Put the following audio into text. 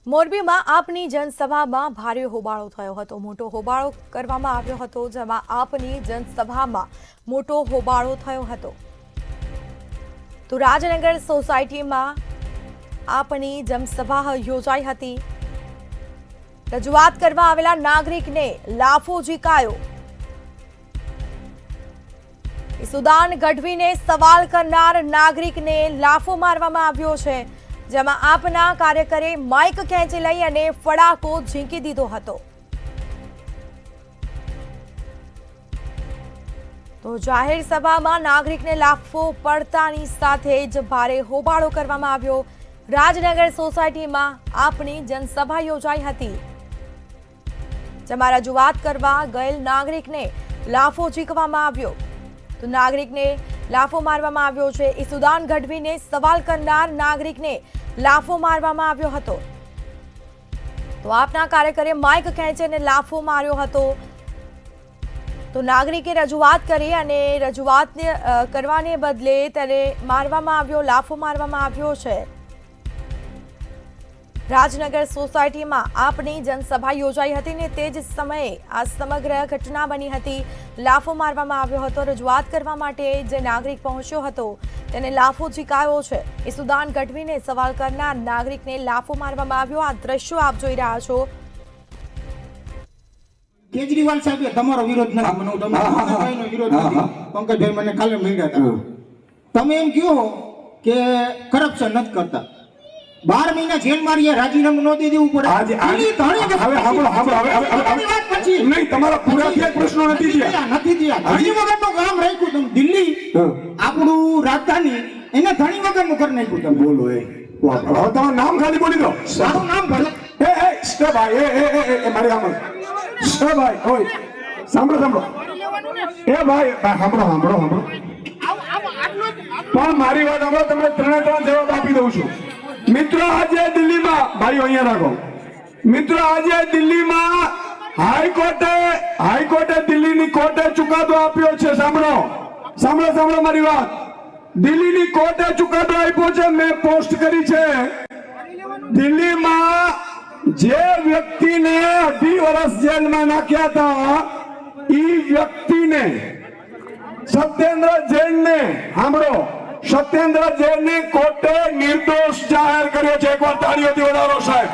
મોરબીમાં આપની જનસભામાં ભારે હોબાળો થયો હતો। મોટો હોબાળો કરવામાં આવ્યો હતો, જેમાં આપની જનસભામાં મોટો હોબાળો થયો હતો। તો રાજનગર સોસાયટીમાં આપની જનસભા યોજાઈ હતી। રજૂઆત કરવા આવેલા નાગરિકને લાફો ઝીકાયો। ઈસુદાન ગઢવીને સવાલ કરનાર નાગરિકને લાફો મારવામાં આવ્યો છે, જેમાં આપના કાર્યકરે માઇક ખેંચી લઈ અને ફડાકો ઝીંકી દીધો હતો। તો જાહેર સભામાં નાગરિકને લાફો પડતાની સાથે જ ભારે હોબાળો કરવામાં આવ્યો। રાજનગર સોસાયટીમાં આપની જનસભા યોજાઈ હતી, જેમાં રજૂઆત કરવા ગયેલ નાગરિકને લાફો ઝીંકવામાં આવ્યો। તો નાગરિકને લાફો મારવામાં આવ્યો છે। ઈસુદાન ગઢવીને સવાલ કરનાર નાગરિકને લાફો મારવામાં આવ્યો હતો। તો આપના કાર્યકરે માઇક ખેંચીને લાફો માર્યો હતો। તો નાગરિકે રજૂઆત કરી અને રજૂઆત કરવાને બદલે તેને મારવામાં આવ્યો, લાફો મારવામાં આવ્યો છે। રાજનગર સોસાયટીમાં આપની જનસભા યોજાઈ હતી ને તે જ સમયે આ સમગ્ર ઘટના બની હતી। લાફો મારવામાં આવ્યો હતો। રજૂઆત કરવા માટે જે નાગરિક પહોંચ્યો હતો તેને લાફો ઝીકાયો છે। ઈસુદાન ગઢવીને સવાલ કરનાર નાગરિકને લાફો મારવામાં આવ્યો। આ દ્રશ્યો આપ જોઈ રહ્યા છો। કેજરીવાલ સાહેબ તમારો વિરોધ નથી, પંકજભાઈનો વિરોધ નથી। પંકજભાઈ મને કાલે મળ્યા હતા, તમે એમ કહો કે કરપ્શન નથી કરતા, 12 મહિના જેલ મારીએ, રાજીનામું ન દઈ દેવું પડે। નહીં, તમારા પૂરા થયા પ્રશ્નો નથી થયા। ધણી વગરનું કામ રાખ્યું તમે। દિલ્હી આપણું રાજધાની એને ધણી વગરનું કરી નાખ્યું તમે। બોલો એ હવે તમારું નામ ખાલી બોલી દો। મારું નામ ભલે એ સ્ટે ભાઈ એ મારી આમ સ્ટે ભાઈ ઓય સાંભળો એ ભાઈ સાંભળો પણ મારી વાત સાંભળો, તમને ત્રણ જવાબ આપી દઉં છું। મિત્રો આજે દિલ્હીમાં ભાઈઓ અહીંયા રાખો, મિત્રો આજે દિલ્હીમાં હાઈકોર્ટે દિલ્હીની કોર્ટે ચુકાદો આપ્યો છે। સાંભળો મારી વાત। દિલ્હીની કોર્ટે ચુકાદો આપ્યો છે, મેં પોસ્ટ કરી છે। દિલ્હીમાં જે વ્યક્તિને 2.5 વર્ષ જેલમાં નાખ્યા હતા એ વ્યક્તિને સત્યેન્દ્ર જૈનને સાંભળો, સત્યેન્દ્ર જૈનની કોર્ટે નિર્દોષ જાહેર કર્યો છે। એકવાર તાળીઓથી વધારો સાહેબ।